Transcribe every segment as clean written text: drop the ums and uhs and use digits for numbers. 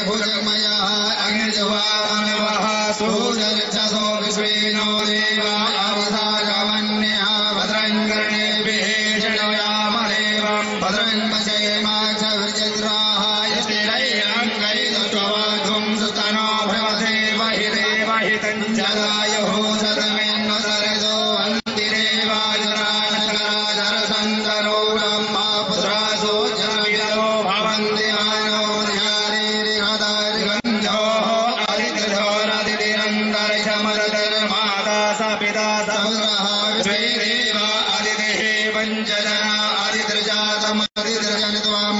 भुजगमयः अग्निजवानवः सूर्यर्चसो विश्वेनो देवा अवसागमन्यः भद्रं कर्णेभिः शृणुयामदेवं भद्रं पश्येमाक्षभिर्जत्राः यष्टिरैरङ्गैस्तवाघुं सुतनो भवते वहि देवहितं जगायुः सतमेन्न सरसो अन्तिरेवाजुरानकराधरसन्दरोगं मा पुत्रासो जनविदो भवन्ति मानो निहारेरिहदारिगञ्जोः अदितिधोरदितिरन्तरिषमरधर्माता स पिता सहुरः विश्वेदेव अदितिः पञ्चजना अदितिर्जातमदितिर्जनित्वं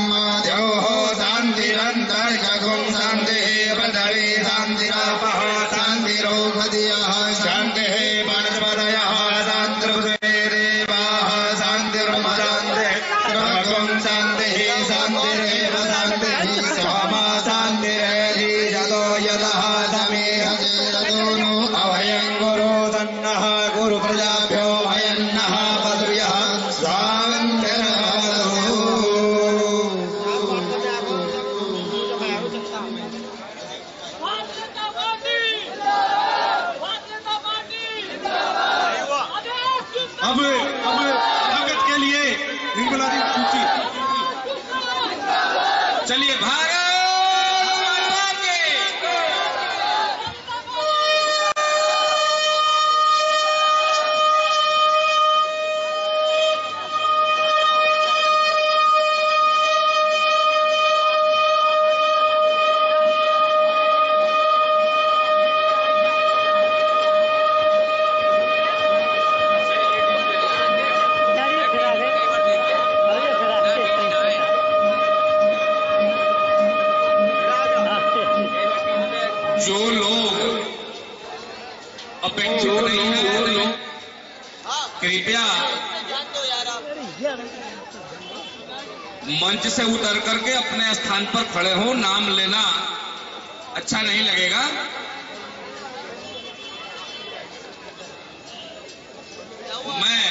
द्योः शान्तिरन्तरिषगुं शान्तिः पृथिवी शान्तिरापः शान्तिरोगधियः शान्तिः वनस्पतयः शान्तिर्पृथिवी देवाः शान्तिर्मशान्तिः सर्वगुं शान्तिः शान्तिरेव शान्तिः स्वामा शान्तिरेधीशतो यतः समेहसेरतोनु अभयं गुरु तन्नः गुरुप्रजाभ्यो भयन्नः पदव्यः अब स्वागत के लिए इंगलादी सूची चलिए भारत माता के जो लोग अपेक्षित नहीं है कृपया मंच से उतर करके अपने स्थान पर खड़े हो। नाम लेना अच्छा नहीं लगेगा। मैं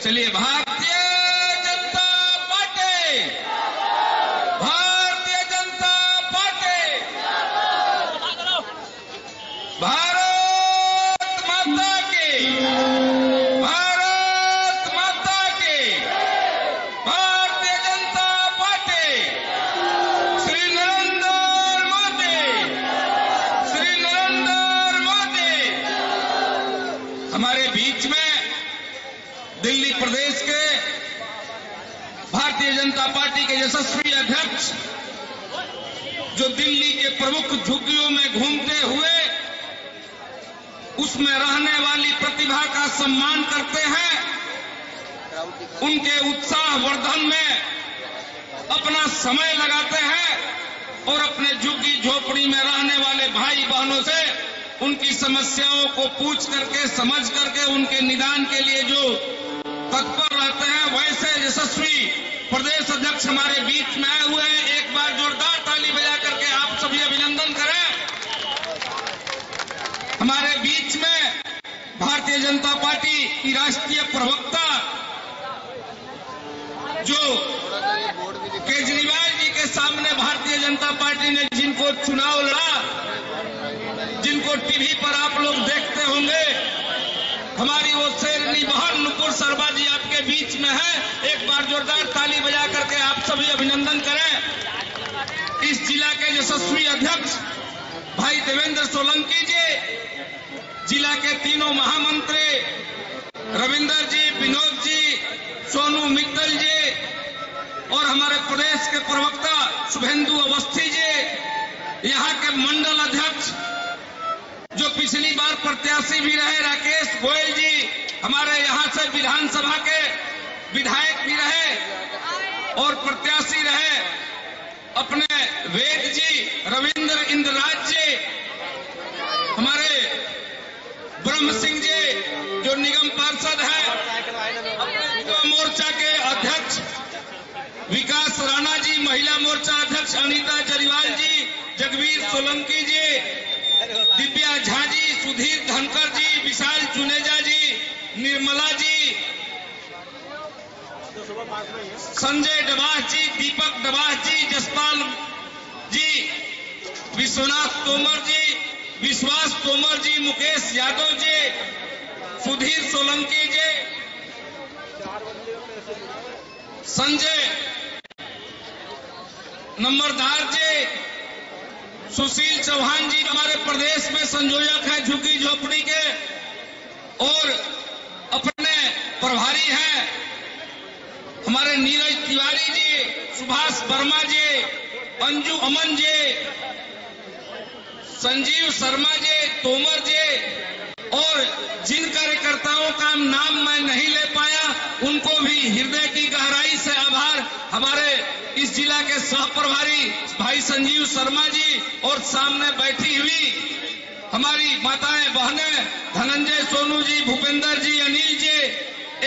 चलिए भारतीय जनता पार्टी, भारतीय जनता पार्टी, भारत माता की, भारत माता की, भारतीय जनता पार्टी, श्री नरेंद्र मोदी, श्री नरेंद्र मोदी। हमारे बीच में दिल्ली प्रदेश के भारतीय जनता पार्टी के यशस्वी अध्यक्ष, जो दिल्ली के प्रमुख झुग्गियों में घूमते हुए उसमें रहने वाली प्रतिभा का सम्मान करते हैं, उनके उत्साह वर्धन में अपना समय लगाते हैं और अपने झुग्गी झोपड़ी में रहने वाले भाई बहनों से उनकी समस्याओं को पूछ करके, समझ करके उनके निदान के लिए जो तत्पर रहते हैं, वैसे यशस्वी प्रदेश अध्यक्ष हमारे बीच में आए हुए हैं। एक बार जोरदार ताली बजा करके आप सभी अभिनंदन करें। हमारे बीच में भारतीय जनता पार्टी की राष्ट्रीय प्रवक्ता, जो केजरीवाल जी के सामने भारतीय जनता पार्टी ने जिनको चुनाव लड़ा, जिनको टीवी पर आप लोग देखते होंगे, हमारी वो शेरनी बहन नुपुर शर्मा जी आपके बीच में है। एक बार जोरदार ताली बजा करके आप सभी अभिनंदन करें। इस जिला के यशस्वी अध्यक्ष भाई देवेंद्र सोलंकी जी, जिला के तीनों महामंत्री रविंदर जी, विनोद जी, सोनू मित्तल जी और हमारे प्रदेश के प्रवक्ता शुभेंदु अवस्थी जी, यहाँ के मंडल अध्यक्ष जो पिछली बार प्रत्याशी भी रहे राकेश गोयल जी, हमारे यहाँ से विधानसभा के विधायक भी रहे और प्रत्याशी रहे अपने वेद जी, रविंद्र इंद्रराज जी, हमारे ब्रह्म सिंह जी जो निगम पार्षद है, युवा मोर्चा के अध्यक्ष विकास राणा जी, महिला मोर्चा अध्यक्ष अनीता जरीवाल जी, जगवीर सोलंकी जी, दिव्या झा जी, सुधीर धनकर जी, विशाल जुनेजा जी, निर्मला जी, संजय डबास जी, दीपक डबास जी, जसपाल जी विश्वनाथ तोमर जी, विश्वास तोमर जी, मुकेश यादव जी, सुधीर सोलंकी जी, संजय नंबरदार जी, सुशील चौहान जी हमारे प्रदेश में संयोजक हैं झुग्गी झोपड़ी के, और अपने प्रभारी हैं हमारे नीरज तिवारी जी, सुभाष वर्मा जी, अंजू अमन जी, संजीव शर्मा जी, तोमर जी, और जिन कार्यकर्ताओं का नाम मैं नहीं ले पाया उनको भी हृदय की गहराई से आभार। हमारे इस जिला के सह प्रभारी भाई संजीव शर्मा जी और सामने बैठी हुई हमारी माताएं बहनें धनंजय सोनू जी, भूपेंद्र जी, अनिल जी,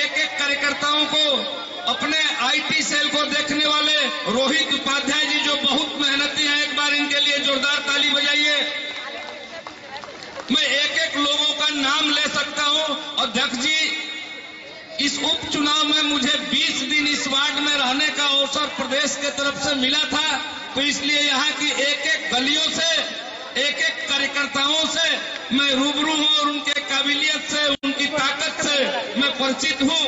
एक एक कार्यकर्ताओं को, अपने आईटी सेल को देखने वाले रोहित उपाध्याय जी जो बहुत मेहनती हैं, एक बार इनके लिए जोरदार ताली बजाइए। मैं एक एक लोगों का नाम ले सकता हूं। अध्यक्ष जी, इस उपचुनाव में मुझे 20 दिन इस वार्ड में रहने का अवसर प्रदेश के तरफ से मिला था, तो इसलिए यहाँ की एक एक गलियों से, एक एक कार्यकर्ताओं से मैं रूबरू हूं और उनके काबिलियत से, उनकी ताकत से मैं परिचित हूं।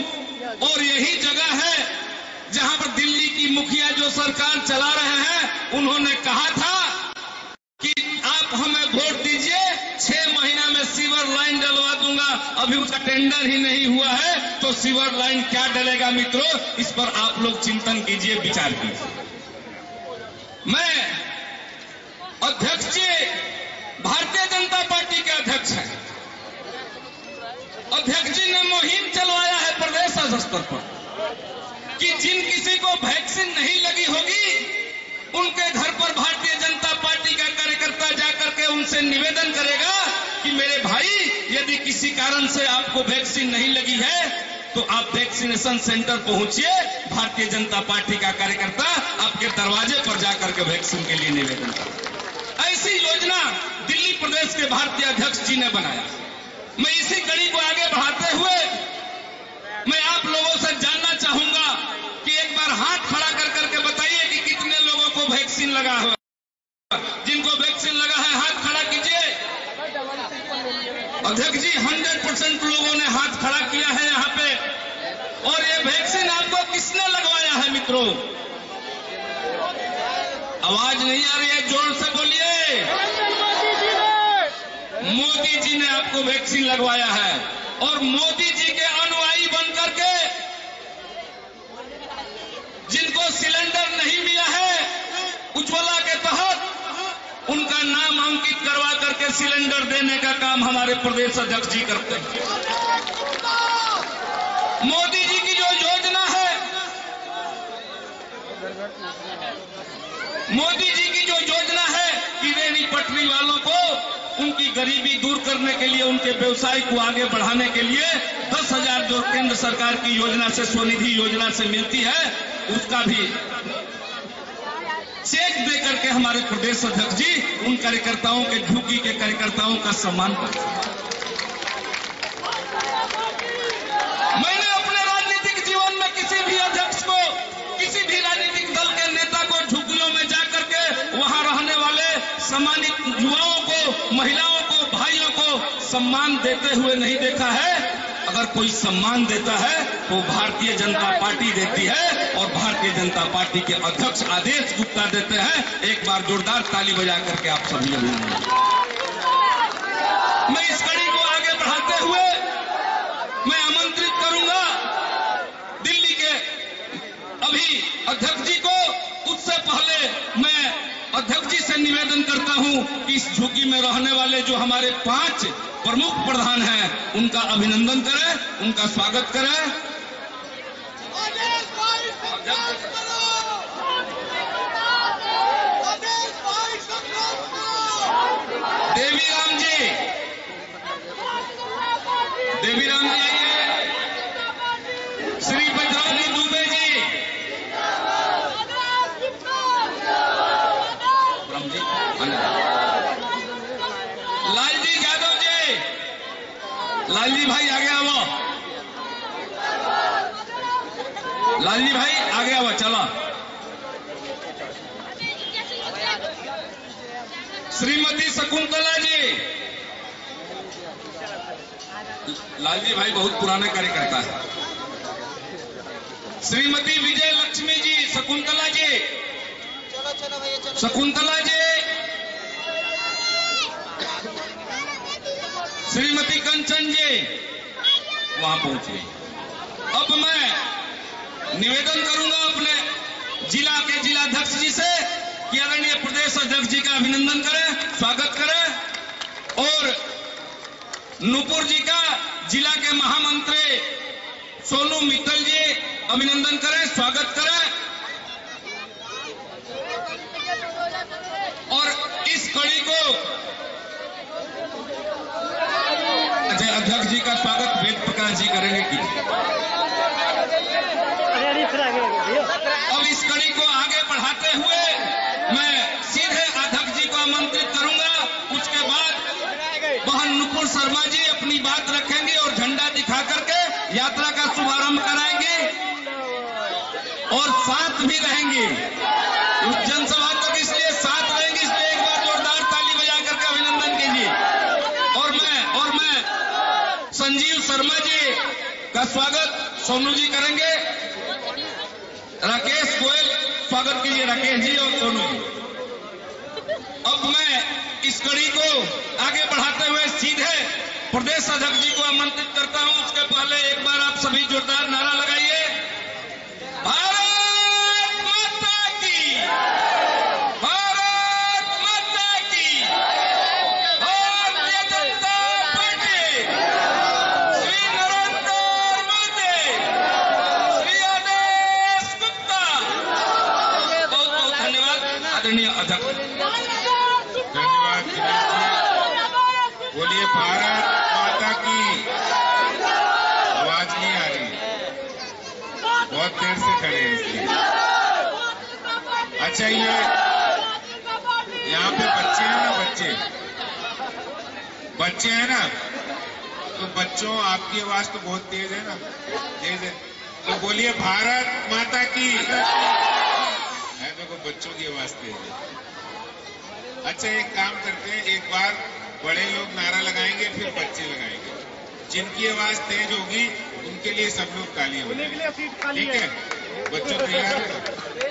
और यही जगह है जहां पर दिल्ली की मुखिया जो सरकार चला रहे हैं, उन्होंने कहा था कि आप हमें वोट दीजिए, 6 महीना में सीवर लाइन डलवा दूंगा। अभी उसका टेंडर ही नहीं हुआ है तो सीवर लाइन क्या डलेगा मित्रों, इस पर आप लोग चिंतन कीजिए, विचार कीजिए। मैं अध्यक्ष जी भारतीय जनता पार्टी के अध्यक्ष हैं। अध्यक्ष जी ने मुहिम चलवाया है प्रदेश स्तर पर कि जिन किसी को वैक्सीन नहीं लगी होगी उनके घर पर भारतीय जनता पार्टी का कार्यकर्ता जाकर के उनसे निवेदन करेगा कि मेरे भाई, यदि किसी कारण से आपको वैक्सीन नहीं लगी है तो आप vaccination centre पहुंचिए, Bharatiya Janata party का कार्यकर्ता आपके दरवाजे पर जाकर के वैक्सीन के लिए निवेदन करेगा। ऐसी योजना दिल्ली प्रदेश के भारतीय अध्यक्ष जी ने बनाया। मैं इसी कड़ी को आगे बढ़ाते हुए मैं आप लोगों से जानना चाहूंगा कि एक बार हाथ खड़ा कर करके बताइए कि कितने लोगों को वैक्सीन लगा है। जिनको वैक्सीन लगा है हाथ खड़ा कीजिए। अध्यक्ष जी 100% लोगों ने हाथ खड़ा किया है यहाँ पे। और ये वैक्सीन आपको किसने लगवाया है मित्रों? आवाज नहीं आ रही है, जोर से बोलिए। मोदी जी ने आपको वैक्सीन लगवाया है और मोदी जी के अनुयायी बनकर के जिनको सिलेंडर नहीं मिला है उज्ज्वला के तहत, उनका नाम अंकित करवा करके सिलेंडर देने का काम हमारे प्रदेश अध्यक्ष जी करते हैं। मोदी जी की जो योजना है, मोदी जी की जो योजना है कि रेहड़ी पटरी वालों को उनकी गरीबी दूर करने के लिए, उनके व्यवसाय को आगे बढ़ाने के लिए 10,000 जो केंद्र सरकार की योजना से, स्वनिधि योजना से मिलती है, उसका भी चेक दे करके हमारे प्रदेश अध्यक्ष जी उन कार्यकर्ताओं के, झुग्गी के कार्यकर्ताओं का सम्मान करते हैं। मैंने अपने राजनीतिक जीवन में किसी भी अध्यक्ष को, किसी भी राजनीतिक दल के नेता को झुग्गियों में जाकर के वहां रहने वाले सम्मानित युवाओं को, महिलाओं को, भाइयों को सम्मान देते हुए नहीं देखा है। अगर कोई सम्मान देता है तो भारतीय जनता पार्टी देती है और भारतीय जनता पार्टी के अध्यक्ष आदेश गुप्ता देते हैं। एक बार जोरदार ताली बजा करके आप सभी मैं इस कड़ी को आगे बढ़ाते हुए मैं आमंत्रित करूंगा दिल्ली के अभी अध्यक्ष जी को। उससे पहले मैं अध्यक्ष जी से निवेदन करता हूं कि इस झुग्गी में रहने वाले जो हमारे 5 प्रमुख प्रधान हैं उनका अभिनंदन करें, उनका स्वागत करें। देवीराम जी, देवीराम जी आइए। श्री बजरंगी दुबे जी, लालजी यादव जी, लालजी भाई आगे आओ, लालजी भाई आगे आओ, चलो। श्रीमती शकुंतला जी, लालजी भाई बहुत पुराने कार्यकर्ता है। श्रीमती विजय लक्ष्मी जी, शकुंतला जी, शकुंतला जी, श्रीमती कंचन जी वहां पहुंच गई। अब मैं निवेदन करूंगा अपने जिला के जिलाध्यक्ष जी से कि आदरणीय प्रदेश अध्यक्ष जी का अभिनंदन करें, स्वागत करें, और नूपुर जी का जिला के महामंत्री सोनू मित्तल जी अभिनंदन करें, स्वागत करें। और इस कड़ी को अध्यक्ष जी का स्वागत वेद प्रकाश जी करेंगे कि अब इस कड़ी को आगे बढ़ाते हुए मैं सीधे अध्यक्ष जी को आमंत्रित करूंगा। उसके बाद बहन नुपुर शर्मा जी अपनी बात रखेंगे और झंडा दिखा करके यात्रा का शुभारंभ कराएंगे और साथ भी रहेंगे। उस जनसभा तक इसलिए साथ रहेंगे, इसलिए एक बार जोरदार ताली बजा करके अभिनंदन कीजिए। और मैं संजीव शर्मा जी का स्वागत सोनू जी करेंगे। राकेश गोयल स्वागत कीजिए, राकेश जी और सोनू जी। अब मैं इस कड़ी को आगे बढ़ाते हुए सीधे प्रदेश अध्यक्ष जी को आमंत्रित करता हूं। उसके पहले एक बार आप सभी जोरदार नारा लगाइए, भारत माता की, भारत माता की, भारतीय जनता पार्टी, श्री नरेंद्र मोदी, श्री आदेश गुप्ता। बहुत बहुत धन्यवाद आदरणीय अध्यक्ष। धन्यवाद दिनेश जी। बोलिए भारत माता की। आवाज नहीं आ रही, बहुत देर से खड़े हैं इसलिए। अच्छा, ये यहाँ पे बच्चे हैं ना, बच्चे हैं ना, तो बच्चों आपकी आवाज तो बहुत तेज है ना, तेज है, तो बोलिए भारत माता की। है देखो बच्चों की आवाज तेज है। अच्छा, एक काम करते हैं, एक बार बड़े लोग नारा लगाएंगे, फिर बच्चे लगाएंगे। जिनकी आवाज तेज होगी उनके लिए सब लोग तालियां बजाएंगे, ठीक है? बच्चों तैयार है?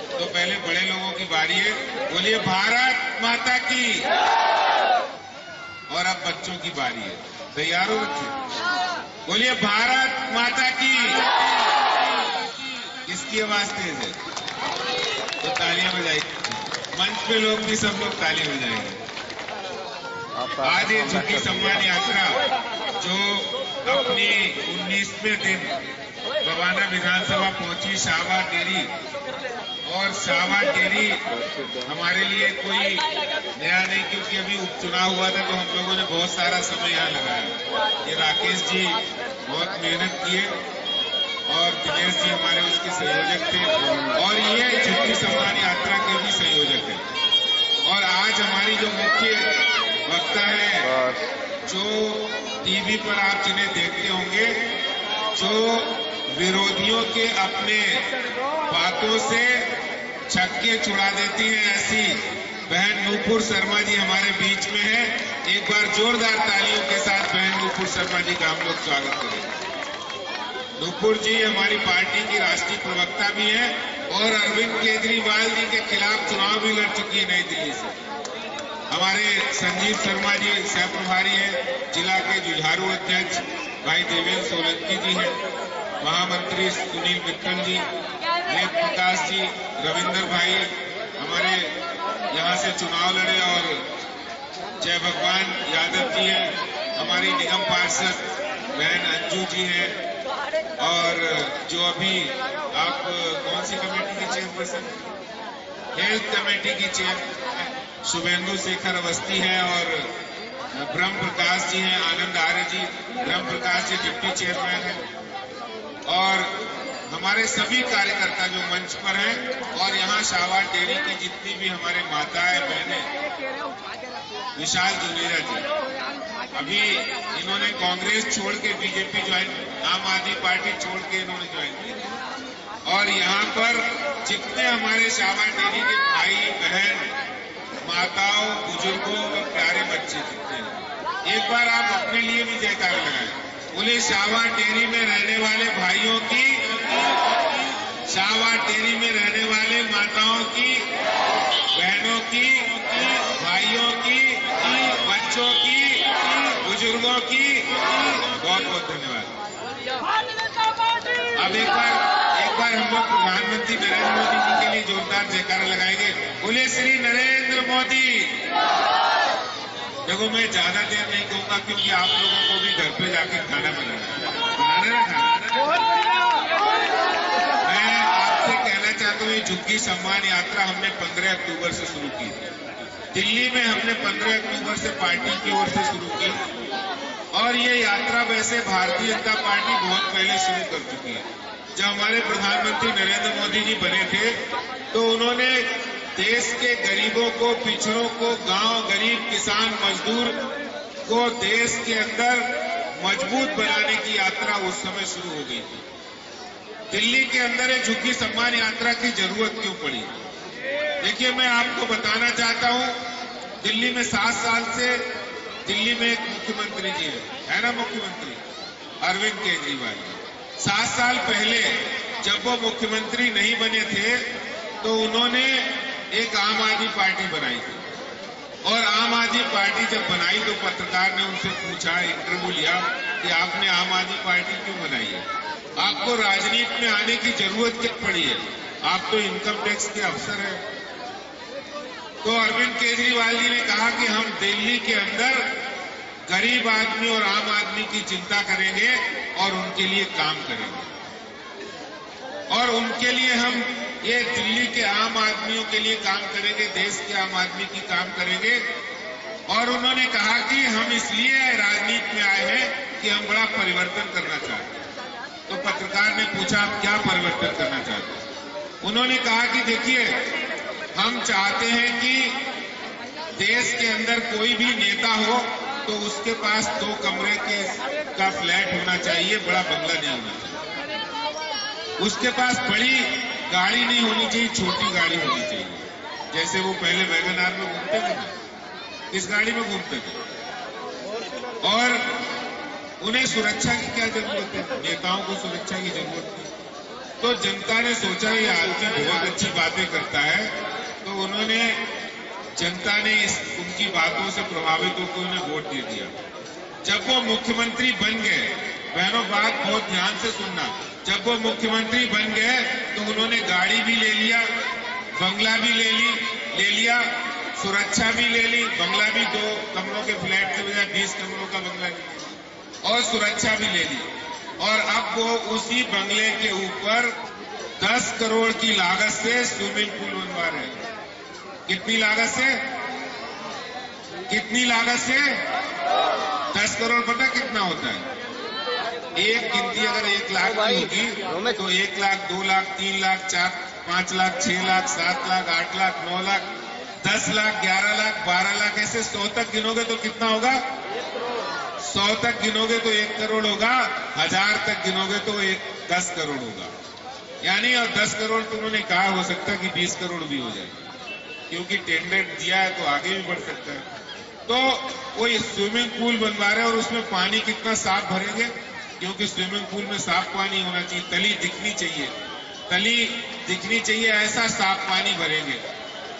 तो पहले बड़े लोगों की बारी है। बोलिए भारत माता की। और अब बच्चों की बारी है। तैयार हो बच्चे? बोलिए भारत माता की। किसकी आवाज तेज है? तो तालियां बजाइए। मंच पे लोग भी सब लोग ताली बजाएंगे। आज ये झुग्गी सम्मान यात्रा जो अपनी 19वें दिन बवाना विधानसभा पहुंची, शाहबाद डेरी, और शाहबाद डेरी हमारे लिए कोई नया नहीं, क्योंकि अभी उपचुनाव हुआ था तो हम लोगों ने बहुत सारा समय यहाँ लगाया। ये राकेश जी बहुत मेहनत किए और दिनेश जी हमारे उसके संयोजक थे, और ये झुग्गी सम्मान यात्रा के भी संयोजक है। और आज हमारी जो मुख्य वक्ता है, जो टीवी पर आप जिन्हें देखते होंगे, जो विरोधियों के अपने बातों से छक्के छुड़ा देती हैं, ऐसी बहन नूपुर शर्मा जी हमारे बीच में है। एक बार जोरदार तालियों के साथ बहन नूपुर शर्मा जी का हम लोग स्वागत करें। नूपुर जी हमारी पार्टी की राष्ट्रीय प्रवक्ता भी है और अरविंद केजरीवाल जी के खिलाफ चुनाव भी लड़ चुकी है नई दिल्ली से। हमारे संजीव शर्मा जी सह प्रभारी है, जिला के जुझारू अध्यक्ष भाई देवेंद्र सोलंकी जी हैं, महामंत्री सुनील मित्तल जी, वेद प्रकाश जी, रविंदर भाई हमारे यहाँ से चुनाव लड़े, और जय भगवान यादव जी हैं, हमारी निगम पार्षद बहन अंजू जी हैं, और जो अभी आप कौन सी कमेटी की चेयरपर्सन? हेल्थ कमेटी की चेयर शुभेंदु शेखर अवस्थी हैं, और ब्रह्म प्रकाश जी हैं, आनंद आर्य जी, ब्रह्म प्रकाश जी डिप्टी चेयरमैन हैं, और हमारे सभी कार्यकर्ता जो मंच पर हैं, और यहाँ शाहबाद डेयरी की जितनी भी हमारे माताएं बहनें, विशाल जुनेजा जी, अभी इन्होंने कांग्रेस छोड़ के बीजेपी ज्वाइन, आम आदमी पार्टी छोड़ के इन्होंने ज्वाइन की, और यहाँ पर जितने हमारे शाहबाद डेयरी के भाई बहन, माताओं, बुजुर्गों, बार आप अपने लिए भी जयकारा लगाएं। बोले शावा टेरी में रहने वाले भाइयों की, शावा टेरी में रहने वाले माताओं की, बहनों की, भाइयों की, बच्चों की, बुजुर्गों की बहुत बहुत धन्यवाद। अब एक बार हम लोग प्रधानमंत्री नरेंद्र मोदी जी के लिए जोरदार जयकारा लगाएंगे। बोले श्री नरेंद्र मोदी। देखो मैं ज्यादा देर नहीं कहूंगा क्योंकि आप लोगों को भी घर पे जाके खाना बनाना है मैं आपसे कहना चाहता हूँ, ये झुग्गी सम्मान यात्रा हमने 15 अक्टूबर से शुरू की। दिल्ली में हमने 15 अक्टूबर से पार्टी की ओर से शुरू की और ये यात्रा वैसे भारतीय जनता पार्टी बहुत पहले शुरू कर चुकी है। जब हमारे प्रधानमंत्री नरेंद्र मोदी जी बने थे तो उन्होंने देश के गरीबों को, पिछड़ों को, गांव, गरीब, किसान, मजदूर को देश के अंदर मजबूत बनाने की यात्रा उस समय शुरू हो गई थी। दिल्ली के अंदर एक झुग्गी सम्मान यात्रा की जरूरत क्यों पड़ी? देखिए मैं आपको बताना चाहता हूं, दिल्ली में 7 साल से दिल्ली में एक मुख्यमंत्री जी है ना, मुख्यमंत्री अरविंद केजरीवाल। 7 साल पहले जब वो मुख्यमंत्री नहीं बने थे तो उन्होंने एक आम आदमी पार्टी बनाई थी और आम आदमी पार्टी जब बनाई तो पत्रकार ने उनसे पूछा, इंटरव्यू लिया कि आपने आम आदमी पार्टी क्यों बनाई है, आपको राजनीति में आने की जरूरत क्या पड़ी है, आप तो इनकम टैक्स के अफसर हैं। तो अरविंद केजरीवाल जी ने कहा कि हम दिल्ली के अंदर गरीब आदमी और आम आदमी की चिंता करेंगे और उनके लिए काम करेंगे और उनके लिए हम ये दिल्ली के आम आदमियों के लिए काम करेंगे, देश के आम आदमी की काम करेंगे। और उन्होंने कहा कि हम इसलिए राजनीति में आए हैं कि हम बड़ा परिवर्तन करना चाहते हैं। तो पत्रकार ने पूछा आप क्या परिवर्तन करना चाहते हैं? उन्होंने कहा कि देखिए हम चाहते हैं कि देश के अंदर कोई भी नेता हो तो उसके पास 2 कमरे का फ्लैट होना चाहिए, बड़ा बंगला नहीं होना चाहिए। उसके पास बड़ी गाड़ी नहीं होनी चाहिए, छोटी गाड़ी होनी चाहिए। जैसे वो पहले वैगनार में घूमते थे, इस गाड़ी में घूमते थे। और उन्हें सुरक्षा की क्या जरूरत है? नेताओं को सुरक्षा की जरूरत है। तो जनता ने सोचा ये आदमी बहुत अच्छी बातें करता है, तो उन्होंने, जनता ने उनकी बातों से प्रभावित होकर उन्हें वोट दे दिया। जब वो मुख्यमंत्री बन गए, बहनों बात बहुत ध्यान से सुनना, जब वो मुख्यमंत्री बन गए तो उन्होंने गाड़ी भी ले लिया, बंगला भी ले लिया, सुरक्षा भी ले ली, बंगला भी 2 कमरों के फ्लैट के बजाय 20 कमरों का बंगला लिया और सुरक्षा भी ले ली। और अब वो उसी बंगले के ऊपर 10 करोड़ की लागत से स्विमिंग पूल बनवा रहे हैं। कितनी लागत से? कितनी लागत से? 10 करोड़ पता कितना होता है? एक गिनती अगर 1 लाख की होगी तो 1 लाख, 2 लाख, 3 लाख, 4, 5 लाख, 6 लाख, 7 लाख, 8 लाख, 9 लाख, 10 लाख, 11 लाख, 12 लाख, ऐसे 100 तक गिनोगे तो कितना होगा? 100 तक गिनोगे तो 1 करोड़ होगा, 1000 तक गिनोगे तो 10 करोड़ होगा। यानी और 10 करोड़ तो उन्होंने कहा हो सकता है कि 20 करोड़ भी हो जाए, क्योंकि टेंडर दिया है तो आगे भी बढ़ सकता है। तो वो स्विमिंग पूल बनवा रहे हैं और उसमें पानी कितना साफ भरेंगे, क्योंकि स्विमिंग पूल में साफ पानी होना चाहिए, तली दिखनी चाहिए, ऐसा साफ पानी भरेंगे।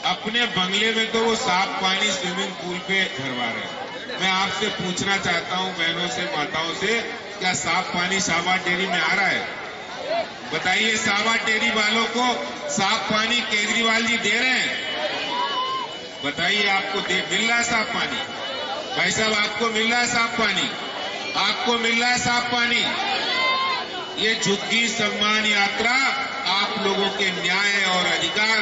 अपने बंगले में तो वो साफ पानी स्विमिंग पूल पे भरवा रहे हैं। मैं आपसे पूछना चाहता हूं बहनों से, माताओं से, क्या साफ पानी सावा टेरी में आ रहा है? बताइए, सावा टेरी वालों को साफ पानी केजरीवाल जी दे रहे हैं? बताइए, आपको मिल रहा है साफ पानी? भाई साहब, आपको मिल रहा है साफ पानी? आपको मिल रहा है साफ पानी? ये झुग्गी सम्मान यात्रा आप लोगों के न्याय और अधिकार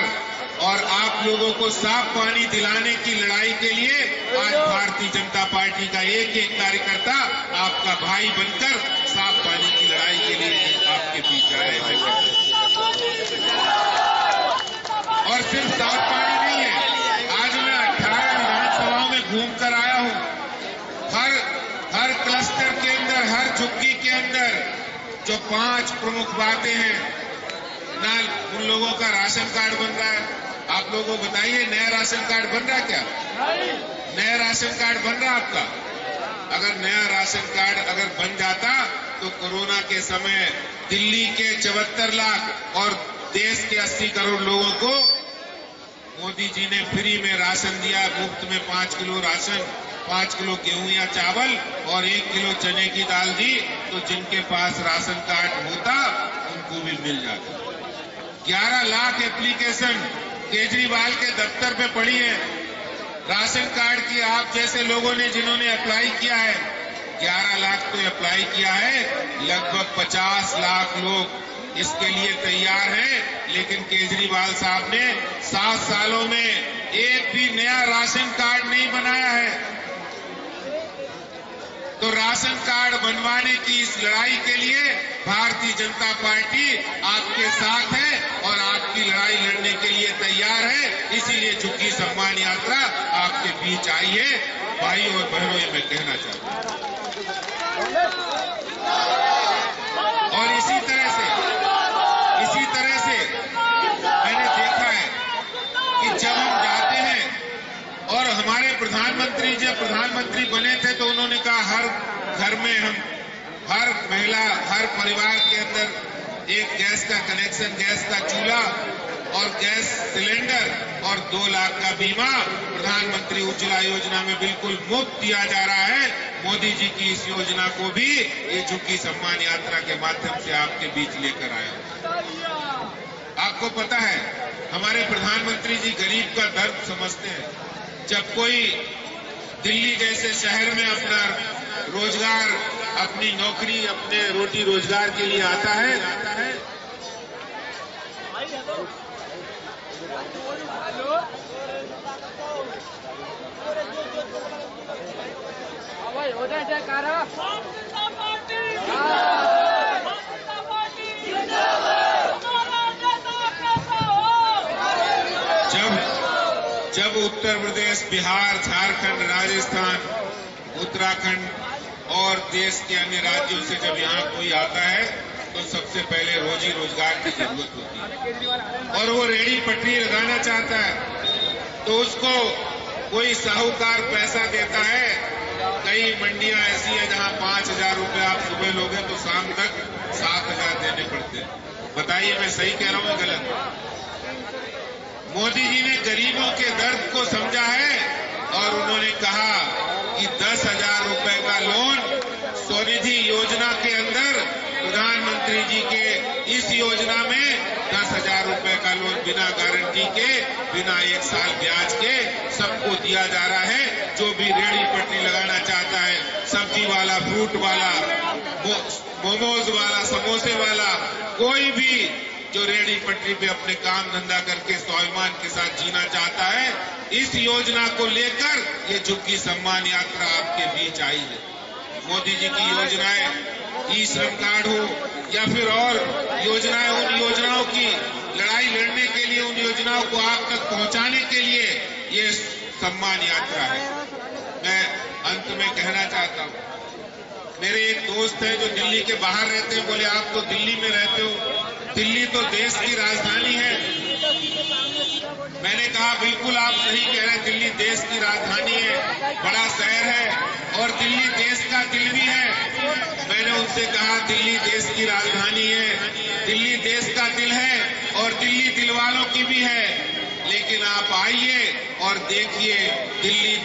और आप लोगों को साफ पानी दिलाने की लड़ाई के लिए आज भारतीय जनता पार्टी का एक एक कार्यकर्ता आपका भाई बनकर साफ पानी की लड़ाई के लिए आपके बीच आए हैं। और सिर्फ साफ पानी नहीं है, आज मैं 18 विधानसभाओं में घूम कर आया हूं। हर क्लस्टर के अंदर, हर झुग्गी के अंदर जो 5 प्रमुख बातें हैं, ना उन लोगों का राशन कार्ड बन रहा है। आप लोगों को बताइए, नया राशन कार्ड बन रहा है क्या? नया राशन कार्ड बन रहा है आपका? अगर नया राशन कार्ड अगर बन जाता तो कोरोना के समय दिल्ली के 74 लाख और देश के 80 करोड़ लोगों को मोदी जी ने फ्री में राशन दिया, मुफ्त में 5 किलो राशन, 5 किलो गेहूं या चावल और 1 किलो चने की दाल दी। तो जिनके पास राशन कार्ड होता उनको भी मिल जाता। 11 लाख एप्लीकेशन केजरीवाल के दफ्तर पे पड़ी है राशन कार्ड की। आप जैसे लोगों ने जिन्होंने अप्लाई किया है, 11 लाख तो अप्लाई किया है, लगभग 50 लाख लोग इसके लिए तैयार हैं। लेकिन केजरीवाल साहब ने 7 सालों में एक भी नया राशन कार्ड नहीं बनाया है। तो राशन कार्ड बनवाने की इस लड़ाई के लिए भारतीय जनता पार्टी आपके साथ है और आपकी लड़ाई लड़ने के लिए तैयार है। इसीलिए झुग्गी सम्मान यात्रा आपके बीच आई है। भाई और बहनों, ये मैं कहना चाहता हूं। और इसी तरह से मैंने देखा है कि जब हम जाते हैं और हमारे प्रधानमंत्री जब प्रधानमंत्री बने थे तो उन्होंने कहा हर घर में हम हर महिला हर परिवार के अंदर एक गैस का कनेक्शन, गैस का चूल्हा और गैस सिलेंडर और 2 लाख का बीमा प्रधानमंत्री उज्ज्वला योजना में बिल्कुल मुफ्त दिया जा रहा है। मोदी जी की इस योजना को भी ये झुग्गी सम्मान यात्रा के माध्यम से आपके बीच लेकर आया। आपको पता है हमारे प्रधानमंत्री जी गरीब का दर्द समझते हैं। जब कोई दिल्ली जैसे शहर में अपना रोजगार, अपनी नौकरी, अपने रोटी रोजगार के लिए आता है जब उत्तर प्रदेश, बिहार, झारखंड, राजस्थान, उत्तराखंड और देश के अन्य राज्यों से जब यहाँ कोई आता है तो सबसे पहले रोजी रोजगार की जरूरत होती है और वो रेहड़ी पटरी लगाना चाहता है तो उसको कोई साहूकार पैसा देता है। कई मंडियां ऐसी है जहां 5,000 रुपए आप सुबह लोगे तो शाम तक 7,000 देने पड़ते हैं। बताइए मैं सही कह रहा हूं गलत? मोदी जी ने गरीबों के दर्द को समझा है और उन्होंने कहा कि 10,000 रुपए का लोन स्वनिधि योजना के अंदर प्रधानमंत्री जी के इस योजना में 10,000 रुपए का लोन बिना गारंटी के, बिना 1 साल ब्याज के सबको दिया जा रहा है। जो भी रेहड़ी पटरी लगाना चाहता है, सब्जी वाला, फ्रूट वाला, मोमोज वाला, समोसे वाला, कोई भी जो रेहड़ी पटरी पे अपने काम धंधा करके स्वाभिमान के साथ जीना चाहता है, इस योजना को लेकर ये झुग्गी सम्मान यात्रा आपके बीच आई है। मोदी जी की योजनाएं, ई श्रम कार्ड हो या फिर और योजनाएं, उन योजनाओं की लड़ाई लड़ने के लिए, उन योजनाओं को आप तक पहुंचाने के लिए ये सम्मान यात्रा है। मैं अंत में कहना चाहता हूं, मेरे एक दोस्त है जो दिल्ली के बाहर रहते हैं, बोले आप तो दिल्ली में रहते हो, दिल्ली तो देश की राजधानी है। मैंने कहा बिल्कुल आप सही कह रहे हैं, दिल्ली देश की राजधानी है, बड़ा शहर है और दिल्ली देश का दिल भी है। मैंने उनसे कहा दिल्ली देश की राजधानी है, दिल्ली देश का दिल है और दिल्ली दिल वालों की भी है। लेकिन आप आइए और देखिए, दिल्ली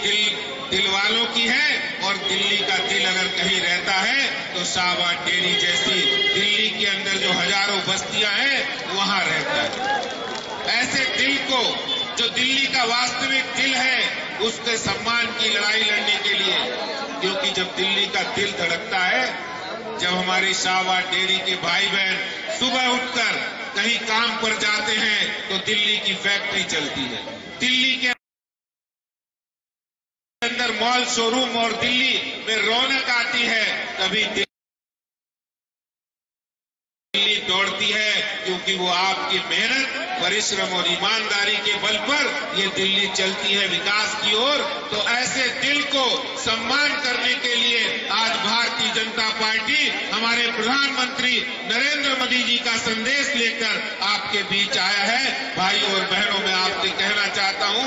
दिल वालों की है और दिल्ली का दिल अगर कहीं रहता है तो शाहबाद डेयरी जैसी दिल्ली के अंदर जो हजारों बस्तियां हैं वहां रहता है। ऐसे दिल को, जो दिल्ली का वास्तविक दिल है, उसके सम्मान की लड़ाई लड़ने के लिए, क्योंकि जब दिल्ली का दिल धड़कता है, जब हमारी शाहबाद डेयरी के भाई बहन सुबह उठकर कहीं काम पर जाते हैं तो दिल्ली की फैक्ट्री चलती है, दिल्ली के अंदर मॉल, शोरूम और दिल्ली में रौनक आती है, तभी दिल्ली दौड़ती है, क्योंकि वो आपकी मेहनत, परिश्रम और ईमानदारी के बल पर ये दिल्ली चलती है विकास की ओर। तो ऐसे दिल को सम्मान करने के लिए आज भारतीय जनता पार्टी हमारे प्रधानमंत्री नरेंद्र मोदी जी का संदेश लेकर आपके बीच आया है। भाइयों और बहनों, मैं आपसे कहना चाहता हूं,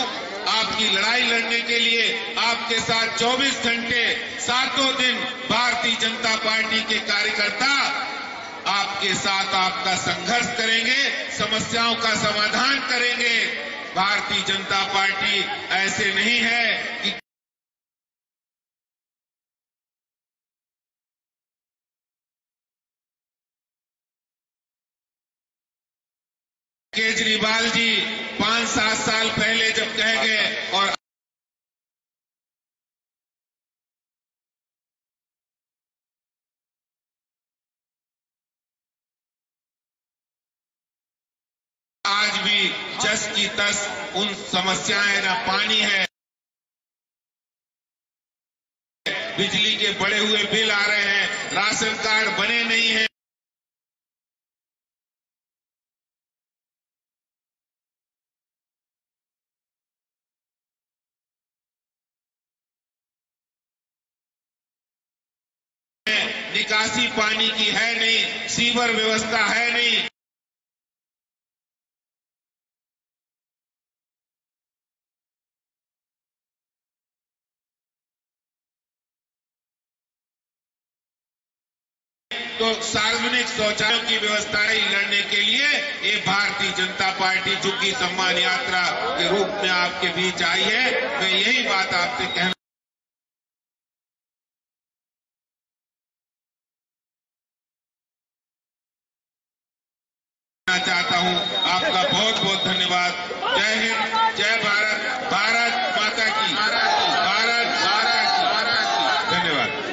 आप आपकी लड़ाई लड़ने के लिए आपके साथ 24 घंटे सातों दिन भारतीय जनता पार्टी के कार्यकर्ता आपके साथ आपका संघर्ष करेंगे, समस्याओं का समाधान करेंगे। भारतीय जनता पार्टी ऐसे नहीं है कि केजरीवाल जी 5-7 साल पहले जब कह गए और आज भी जस की तस उन समस्याएं, न पानी है, बिजली के बढ़े हुए बिल आ रहे हैं, राशन कार्ड बने नहीं हैं, निकासी पानी की है नहीं, सीवर व्यवस्था है नहीं। तो सार्वजनिक शौचालयों की व्यवस्था लड़ने के लिए ये भारतीय जनता पार्टी झुग्गी सम्मान यात्रा के रूप में आपके बीच आई है। मैं यही बात आपसे कहना चाहता हूं। आपका बहुत बहुत धन्यवाद। जय हिंद, जय भारत, भारत माता की, भारत की। धन्यवाद।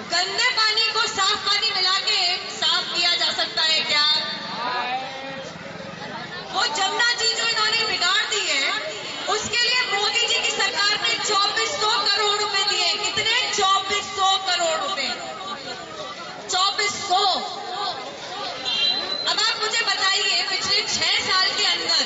गंदे पानी को साफ पानी मिला के साफ किया जा सकता है क्या? वो जमुना जी जो इन्होंने बिगाड़ दी है, उसके लिए मोदी जी की सरकार ने 2400 करोड़ रुपए दिए। कितने? 2400 करोड़ रुपए। 2400। अब आप मुझे बताइए, पिछले 6 साल के अंदर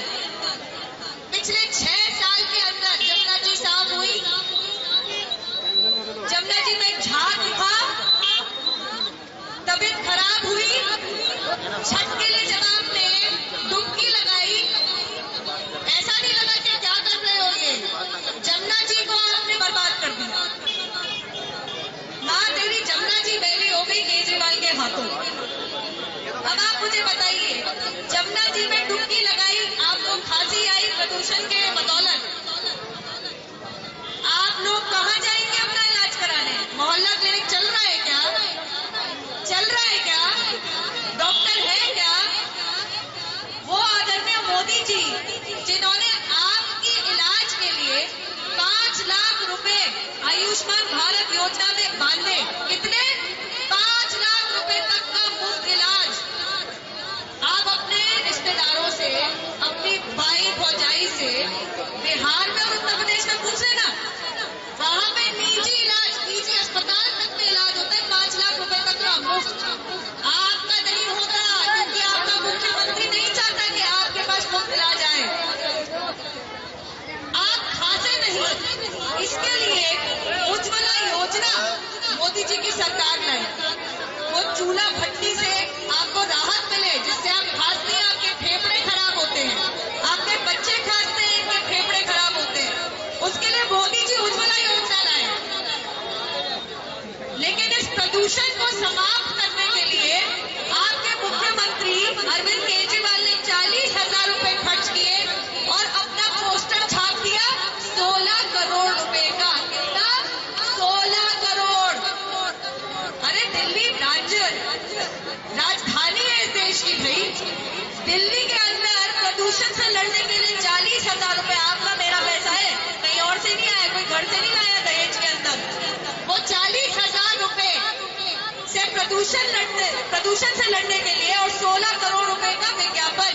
मोदी जी की सरकार लाई, वो चूल्हा भट्टी से आपको राहत मिले, जिससे आप खांसते हैं, आपके फेफड़े खराब होते हैं, आपके बच्चे खांसते हैं, इनके फेफड़े खराब होते हैं, उसके लिए मोदी जी उज्ज्वला योजना लाए। लेकिन इस प्रदूषण को समाप्त करने के लिए आपके मुख्यमंत्री अरविंद केजरीवाल ने 40,000 रुपए खर्च किए और अपना पोस्टर छाप दिया 16 करोड़ रुपए का। कितना? 16 करोड़। अरे दिल्ली राजधानी है इस देश की भाई। दिल्ली के अंदर प्रदूषण से लड़ने के लिए 40,000 रुपए आपका मेरा पैसा है, कहीं और से नहीं आया, कोई घर से नहीं लाया दहेज के अंदर। वो 40,000 रुपए से प्रदूषण से लड़ने के लिए और 16 करोड़ रुपए का विज्ञापन।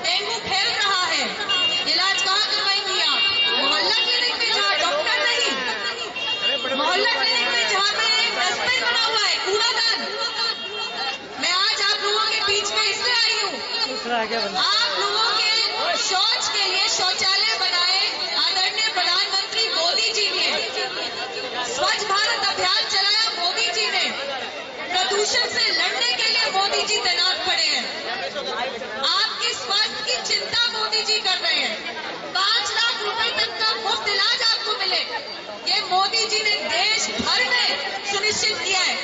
डेंगू फैल रहा है, इलाज कहाँ करवाएंगी आप? मोहल्ला क्लिनिक में, जहाँ डॉक्टर नहीं, मोहल्ला क्लिनिक में जहाँ पे एक डस्टबिन बना हुआ है, कूड़ादान। मैं आज आप लोगों के बीच में इसलिए आई हूँ, आप लोगों के शौच के लिए शौचालय बनाए आदरणीय प्रधानमंत्री मोदी जी ने, स्वच्छ भारत अभियान चलाया मोदी जी ने, प्रदूषण से लड़ने के लिए मोदी जी तैनात खड़े हैं, आपके स्वास्थ्य की चिंता मोदी जी कर रहे हैं, 5 लाख रुपए तक का मुफ्त इलाज आपको मिले, ये मोदी जी ने देश भर में सुनिश्चित किया है।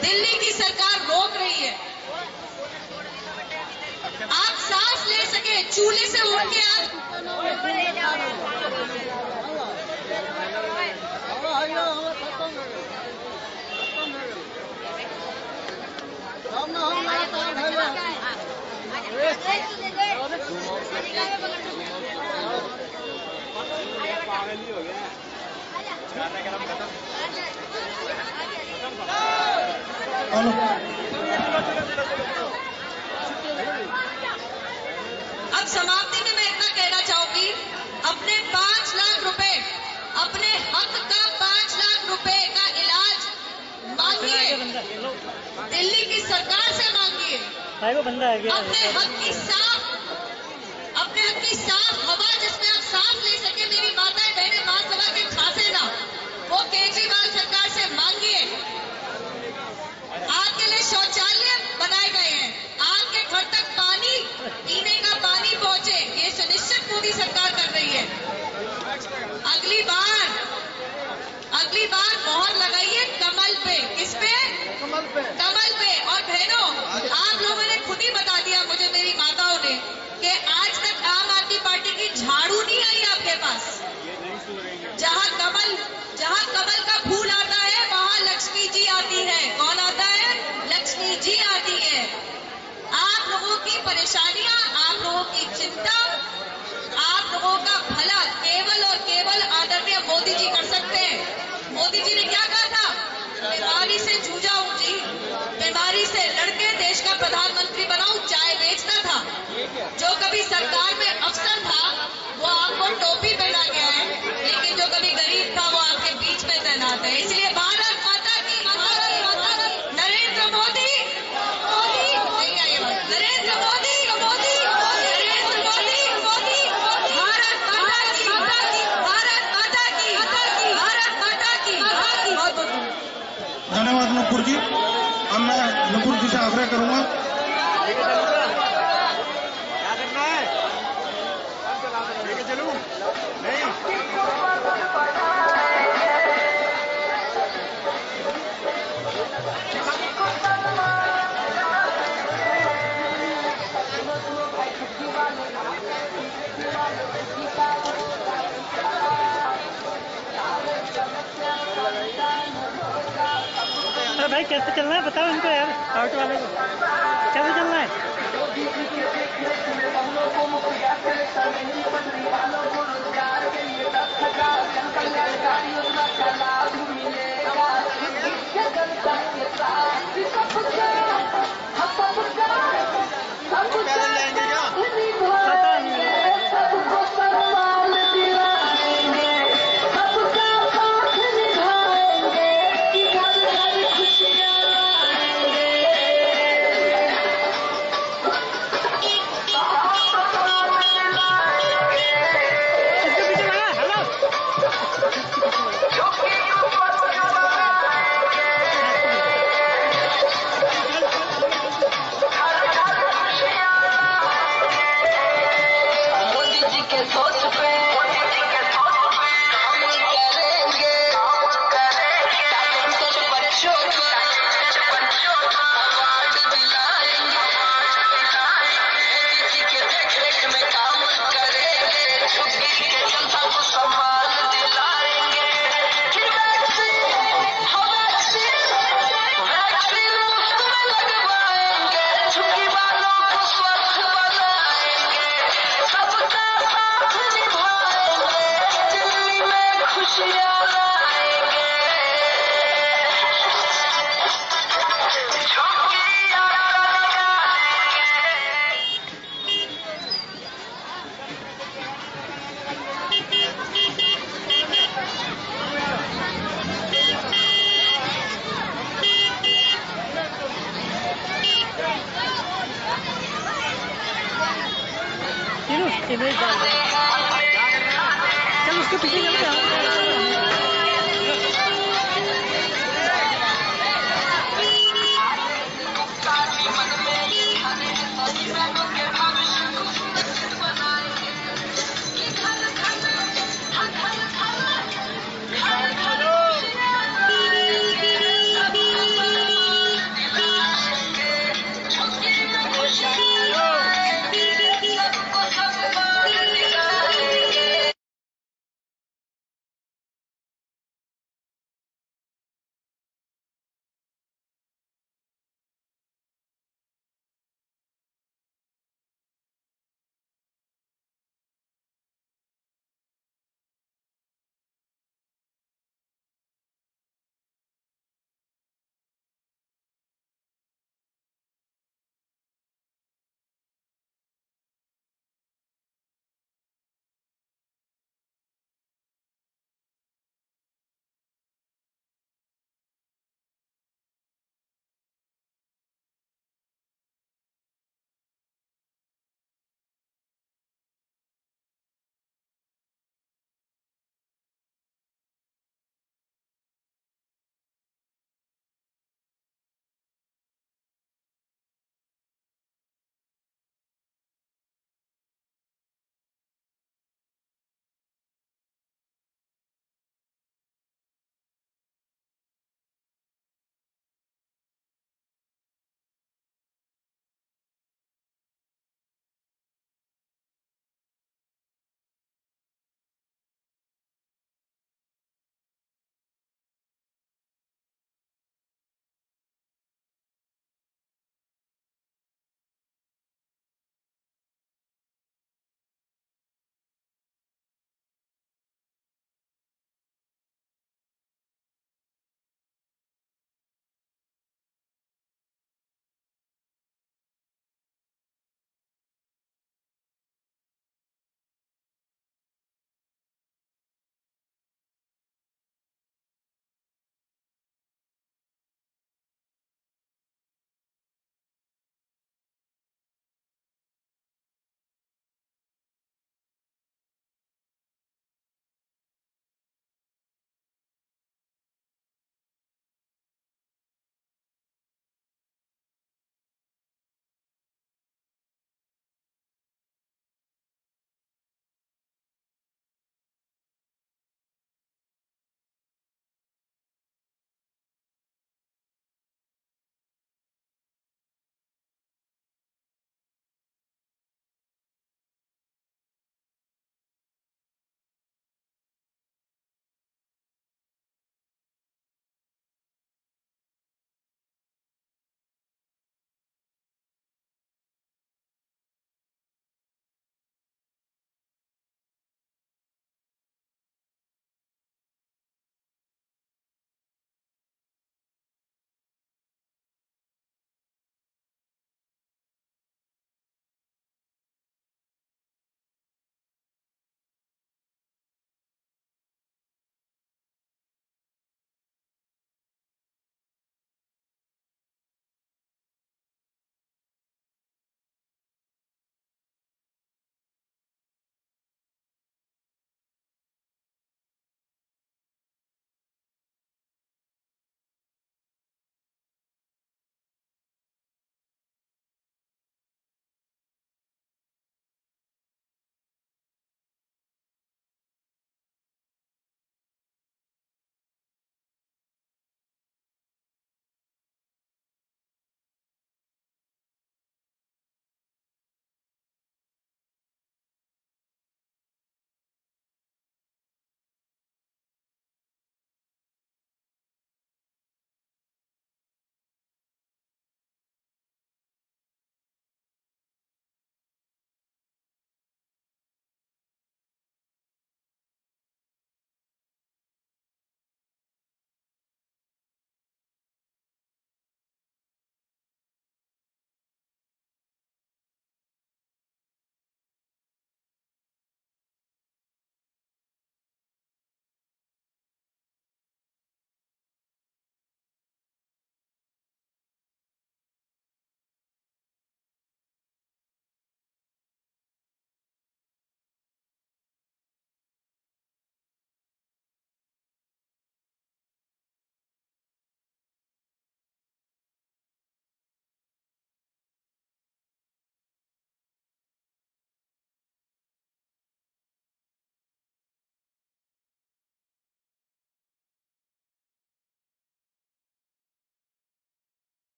दिल्ली की सरकार रोक रही है, आप सांस ले सके, चूल्हे से उठ के आप अब समाप्ति में मैं इतना कहना चाहूंगी, अपने 5 लाख रुपए, अपने हक का 5 लाख रुपए का इलाज मांगिए, दिल्ली की सरकार से मांगिए, अपने हक की साफ हवा जिसमें आप सांस ले सके, मेरी माताएं बहनें मां सभा के खांसे ना, वो केजरीवाल सरकार से मांगिए। आपके लिए शौचालय बनाए गए हैं, आपके घर तक पानी, पीने का पानी पहुंचे, ये सुनिश्चित मोदी सरकार कर रही है। अगली बार मोहर लगाइए कमल पे। किस पे? कमल पे। और बहनों, आप लोगों ने खुद ही बता दिया मुझे, मेरी माताओं ने, कि आज तक आम आदमी पार्टी की झाड़ू नहीं आई आपके पास। जहां कमल का फूल आता है वहां लक्ष्मी जी आती है। कौन आता है? लक्ष्मी जी आती है। आप लोगों की परेशानियां, आप लोगों की चिंता, आप लोगों का भला केवल और केवल आदरणीय मोदी जी कर सकते हैं। मोदी जी ने क्या कहा था? बीमारी से जूझाऊं जी, बीमारी से लड़के देश का प्रधानमंत्री बनाऊं। चाय बेचता था, जो कभी सरकार में अफसर था वो आपको टोपी पहना गया है, लेकिन जो कभी गरीब था वो आपके बीच में तैनात है। इसलिए भारत माता की, नरेंद्र मोदी, नरेंद्र मोदी, नरेंद्र मोदी, भारत माता की, भारत माता की, भारत माता की। बहुत बहुत धन्यवाद नुपुर जी। अब मैं नुपुर जी से आग्रह करूंगा, अरे भाई कैसे चलना है बताओ इनको यार, आउट वाले को कैसे चलना है? इमेज डाल दे। चल उसके पीछे चल।